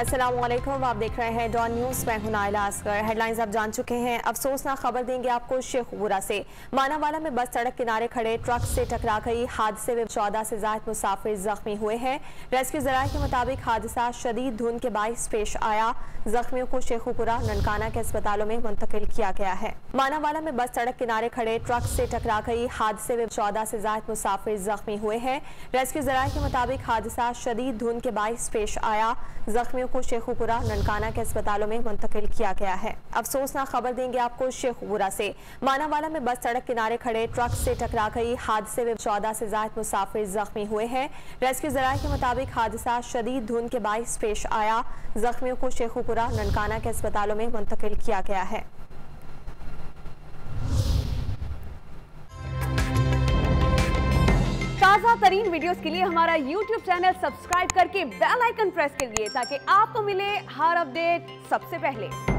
अस्सलामुअलैकुम, आप देख रहे हैं डॉन न्यूज़। मैं हूं नाइला असगर। हेडलाइंस आप जान चुके हैं। अफसोसनाक खबर देंगे आपको शेखपुरा से। मानावाला में बस सड़क किनारे खड़े ट्रक से टकरा गई। हादसे में 14 से ज्यादा मुसाफिर जख्मी हुए हैं। रेस्क्यू जराये के मुताबिक हादसा शदीद धुंध के बाइस पेश आया। जख्मियों को शेखपुरा ननकाना के अस्पतालों में मुंतकिल किया गया है। मानावाला में बस सड़क किनारे खड़े ट्रक से टकरा गई। हादसे में 14 से ज्यादा मुसाफिर जख्मी हुए हैं। रेस्क्यू जराये के मुताबिक हादसा शदीद धुंध के बाइस पेश आया। जख्मियों को शेखपुरा ननकाना के अस्पतालों में मुंतकिल किया गया है। अफसोसनाक खबर देंगे आपको शेखपुरा से। मानावाला में बस सड़क किनारे खड़े ट्रक से टकरा गई। हादसे में 14 से ज्यादा मुसाफिर जख्मी हुए हैं। रेस्क्यू जराये के मुताबिक हादसा शदीद धुंध के बाइस पेश आया। जख्मियों को शेखपुरा ननकाना के अस्पतालों में मुंतकिल किया गया है। ताज़ा तरीन वीडियोस के लिए हमारा YouTube चैनल सब्सक्राइब करके बेल आइकन प्रेस करिए ताकि आपको मिले हर अपडेट सबसे पहले।